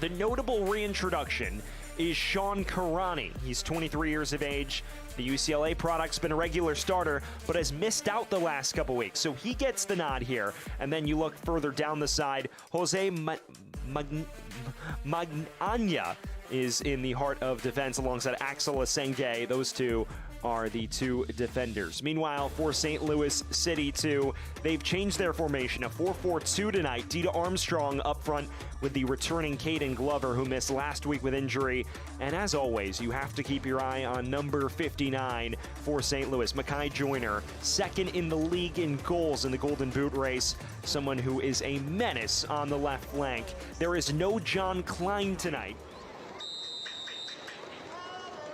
The notable reintroduction is Sean Karani. He's 23 years of age. The UCLA product's been a regular starter, but has missed out the last couple weeks, so he gets the nod here. And then you look further down the side, Jose Magana is in the heart of defense alongside Axel Asenge. Those two are the two defenders. Meanwhile, for St. Louis City 2, they've changed their formation, a 4-4-2 tonight. Dita Armstrong up front with the returning Caden Glover, who missed last week with injury. And as always, you have to keep your eye on number 59 for St. Louis, Makai Joyner, second in the league in goals in the Golden Boot race, someone who is a menace on the left flank. There is no John Klein tonight.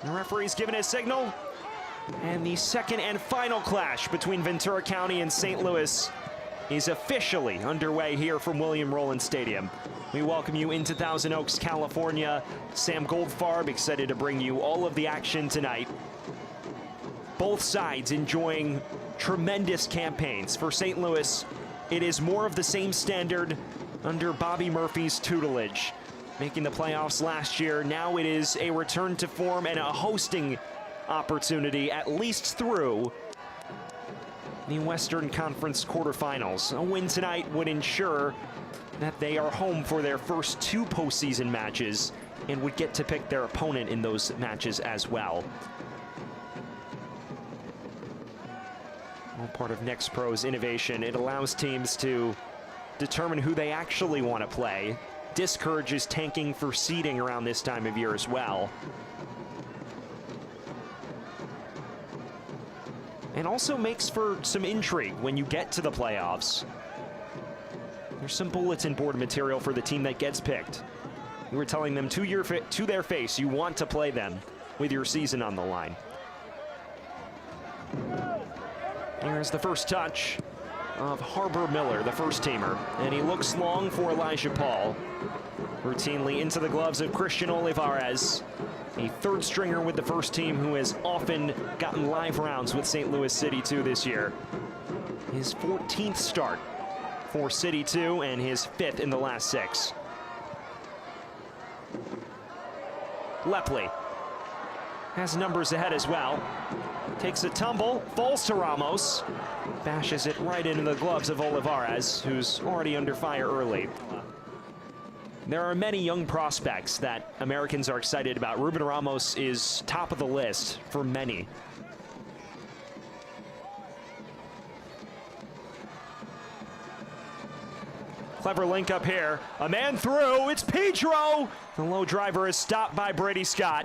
The referee's given his signal. And the second and final clash between Ventura County and St. Louis is officially underway here from William Rowland Stadium. We welcome you into Thousand Oaks, California. Sam Goldfarb excited to bring you all of the action tonight. Both sides enjoying tremendous campaigns. For St. Louis, it is more of the same standard under Bobby Murphy's tutelage. Making the playoffs last year, now it is a return to form and a hosting opportunity, at least through the Western Conference quarterfinals. A win tonight would ensure that they are home for their first two postseason matches and would get to pick their opponent in those matches as well. All part of NextPro's innovation. It allows teams to determine who they actually want to play, discourages tanking for seeding around this time of year as well. And also makes for some intrigue when you get to the playoffs. There's some bulletin board material for the team that gets picked. You were telling them to their face you want to play them with your season on the line. Here's the first touch of Harbor Miller, the first teamer. And he looks long for Elijah Paul. Routinely into the gloves of Christian Olivares, a third stringer with the first team who has often gotten live rounds with St. Louis City 2 this year. His 14th start for City 2 and his 5th in the last 6. Lepley has numbers ahead as well. Takes a tumble, falls to Ramos, bashes it right into the gloves of Olivares, who's already under fire early. There are many young prospects that Americans are excited about. Ruben Ramos is top of the list for many. Clever link up here. A man through. It's Pedro. The low driver is stopped by Brady Scott.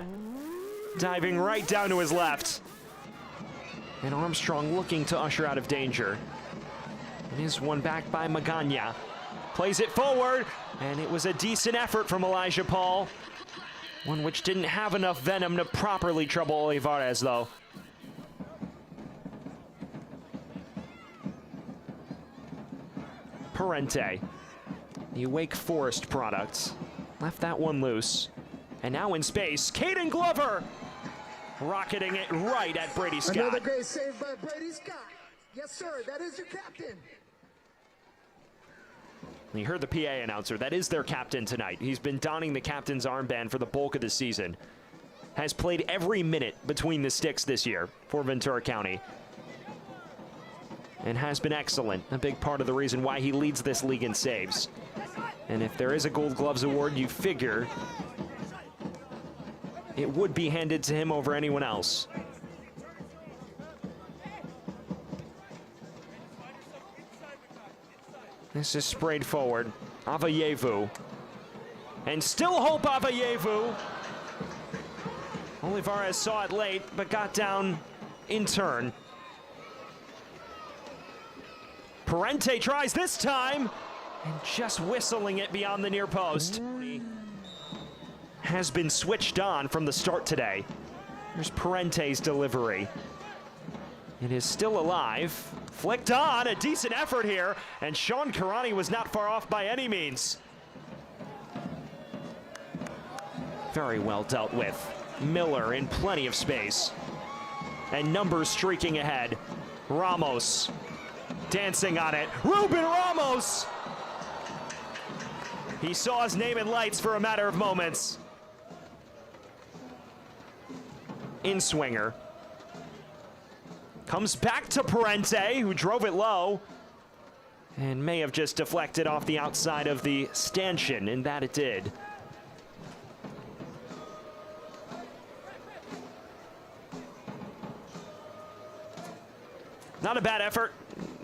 Diving right down to his left. And Armstrong looking to usher out of danger. It is one back by Magana. Plays it forward, and it was a decent effort from Elijah Paul. One which didn't have enough venom to properly trouble Olivares, though. Parente, the Wake Forest product, left that one loose. And now in space, Caden Glover, rocketing it right at Brady Scott. Another great save by Brady Scott. Yes, sir, that is your captain. You heard the PA announcer. That is their captain tonight. He's been donning the captain's armband for the bulk of the season. Has played every minute between the sticks this year for Ventura County. And has been excellent. A big part of the reason why he leads this league in saves. And if there is a Gold Gloves award, you figure it would be handed to him over anyone else. This is sprayed forward. Avayevu. And still hope Avayevu. Olivares saw it late, but got down in turn. Parente tries this time, and just whistling it beyond the near post. Has been switched on from the start today. There's Parente's delivery. It is still alive. Flicked on, a decent effort here, and Sean Karani was not far off by any means. Very well dealt with. Miller in plenty of space. And numbers streaking ahead. Ramos dancing on it. Ruben Ramos! He saw his name in lights for a matter of moments. In-swinger. Comes back to Parente, who drove it low. And may have just deflected off the outside of the stanchion, and that it did. Not a bad effort.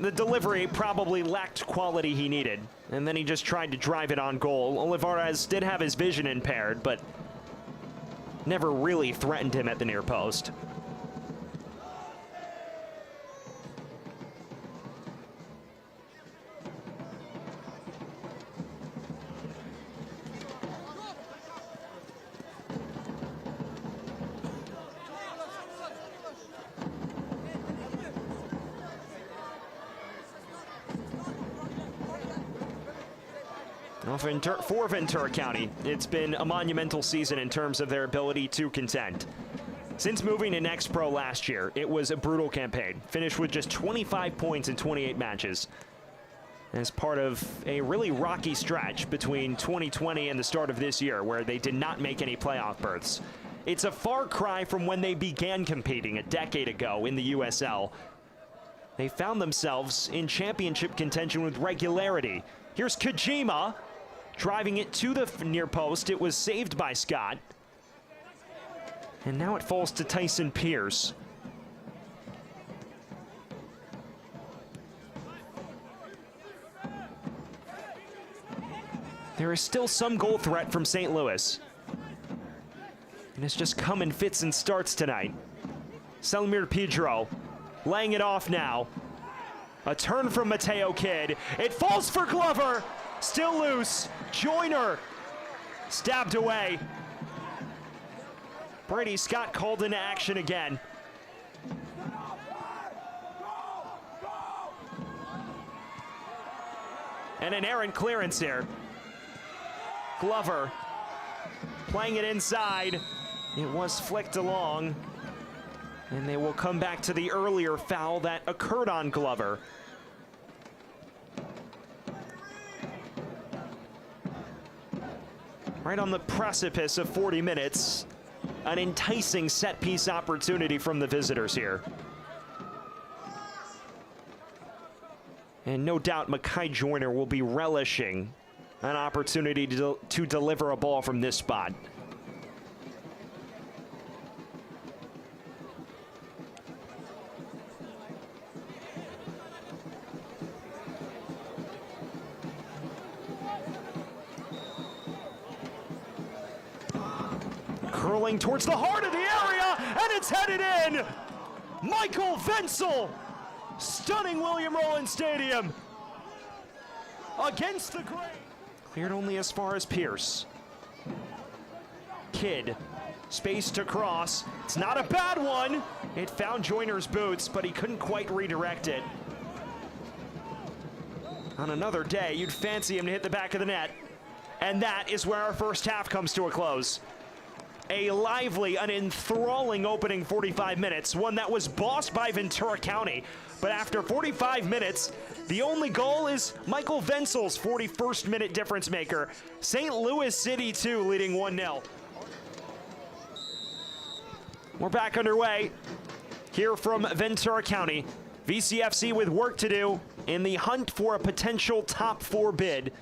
The delivery probably lacked quality he needed, and then he just tried to drive it on goal. Olivares did have his vision impaired, but never really threatened him at the near post. Well, for Ventura County, it's been a monumental season in terms of their ability to contend. Since moving to Next Pro last year, it was a brutal campaign. Finished with just 25 points in 28 matches. As part of a really rocky stretch between 2020 and the start of this year, where they did not make any playoff berths. It's a far cry from when they began competing a decade ago in the USL. They found themselves in championship contention with regularity. Here's Kojima. Driving it to the near post. It was saved by Scott. And now it falls to Tyson Pierce. There is still some goal threat from St. Louis. And it's just come in fits and starts tonight. Selmir Pedro laying it off now. A turn from Mateo Kidd. It falls for Glover. Still loose. Joyner stabbed away. Brady Scott called into action again. And an errant clearance here. Glover playing it inside. It was flicked along. And they will come back to the earlier foul that occurred on Glover. Right on the precipice of 40 minutes. An enticing set-piece opportunity from the visitors here. And no doubt Makai Joyner will be relishing an opportunity to deliver a ball from this spot. Curling towards the heart of the area, and it's headed in! Michael Wenzel, stunning William Rowland Stadium. Against the grain. Cleared only as far as Pierce. Kidd, space to cross. It's not a bad one. It found Joyner's boots, but he couldn't quite redirect it. On another day, you'd fancy him to hit the back of the net. And that is where our first half comes to a close. A lively, an enthralling opening 45 minutes, one that was bossed by Ventura County. But after 45 minutes, the only goal is Michael Wenzel's 41st minute difference maker. St. Louis City 2 leading 1-0. We're back underway here from Ventura County. VCFC with work to do in the hunt for a potential top 4 bid.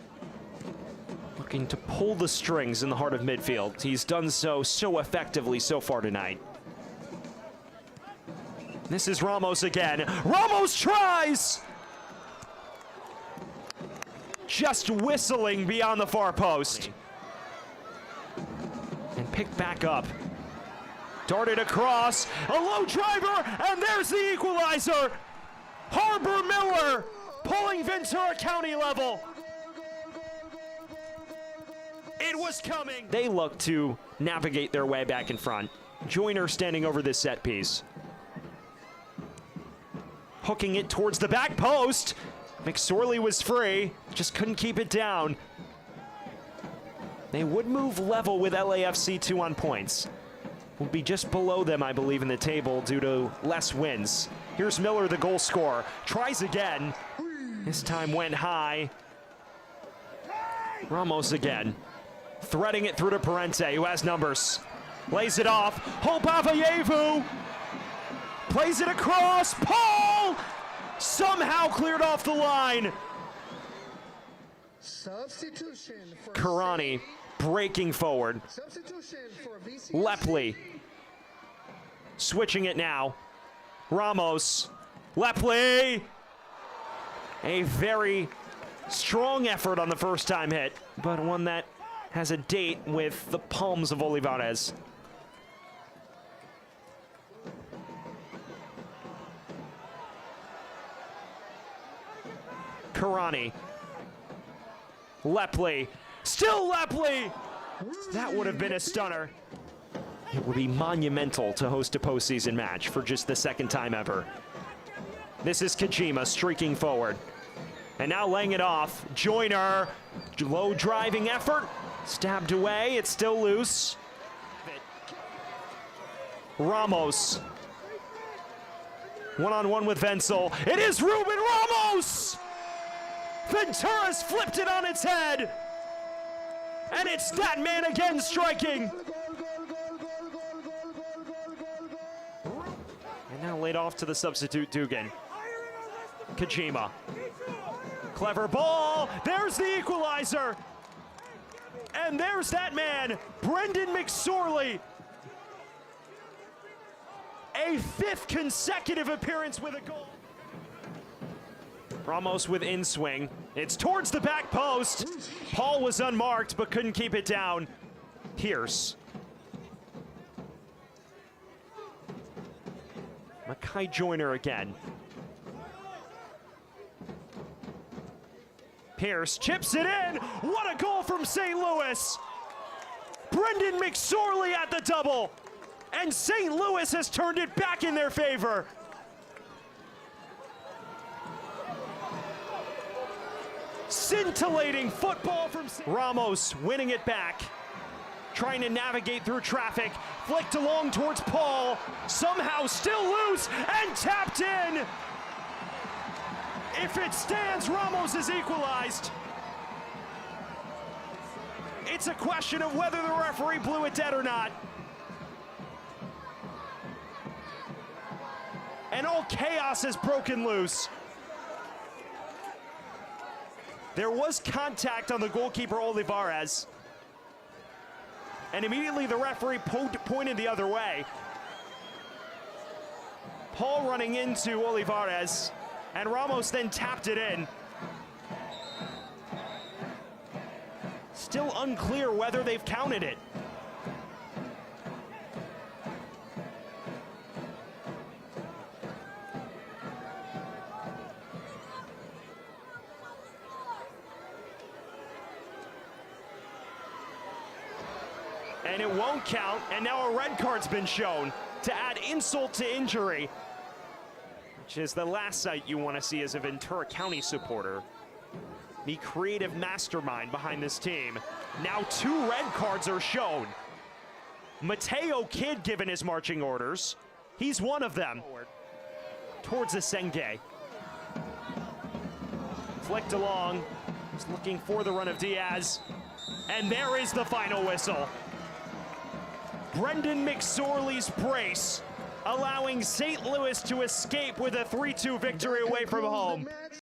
Looking to pull the strings in the heart of midfield. He's done so effectively so far tonight. This is Ramos again. Ramos tries! Just whistling beyond the far post. And picked back up. Darted across, a low driver, and there's the equalizer! Harbor Miller pulling Ventura County level. It was coming. They look to navigate their way back in front. Joyner standing over this set piece. Hooking it towards the back post. McSorley was free, just couldn't keep it down. They would move level with LAFC 2 on points. Will be just below them, I believe, in the table due to less wins. Here's Miller, the goal scorer. Tries again. This time went high. Ramos again, threading it through to Parente, who has numbers. Lays it off. Hope Avayevu plays it across. Paul somehow cleared off the line. Substitution for Karani breaking forward. Substitution for VC. Lepley switching it now. Ramos. Lepley. A very strong effort on the first time hit, but one that has a date with the palms of Olivares. Karani. Lepley. Still Lepley! That would have been a stunner. It would be monumental to host a postseason match for just the second time ever. This is Kojima streaking forward. And now laying it off. Joyner. Low driving effort. Stabbed away. It's still loose. Ramos. One-on-one with Wenzel. It is Ruben Ramos! Ventura's flipped it on its head. And it's that man again striking. And now laid off to the substitute Dugan. Kojima. Clever ball. There's the equalizer. And there's that man, Brendan McSorley. A fifth consecutive appearance with a goal. Ramos with in swing. It's towards the back post. Paul was unmarked but couldn't keep it down. Pierce. Makai Joyner again. Pierce chips it in. What a goal from St. Louis. Brendan McSorley at the double. And St. Louis has turned it back in their favor. Scintillating football from Ramos, winning it back. Trying to navigate through traffic. Flicked along towards Paul. Somehow still loose and tapped in. If it stands, Ramos is equalized. It's a question of whether the referee blew it dead or not. And all chaos has broken loose. There was contact on the goalkeeper Olivares. And immediately the referee pointed the other way. Paul running into Olivares, and Ramos then tapped it in. Still unclear whether they've counted it. And it won't count, and now a red card's been shown to add insult to injury, which is the last sight you want to see as a Ventura County supporter. The creative mastermind behind this team. Now 2 red cards are shown. Mateo Kidd given his marching orders. He's one of them. Towards Asenge. Flicked along. He's looking for the run of Diaz. And there is the final whistle. Brendan McSorley's brace, allowing St. Louis to escape with a 3-2 victory away from home.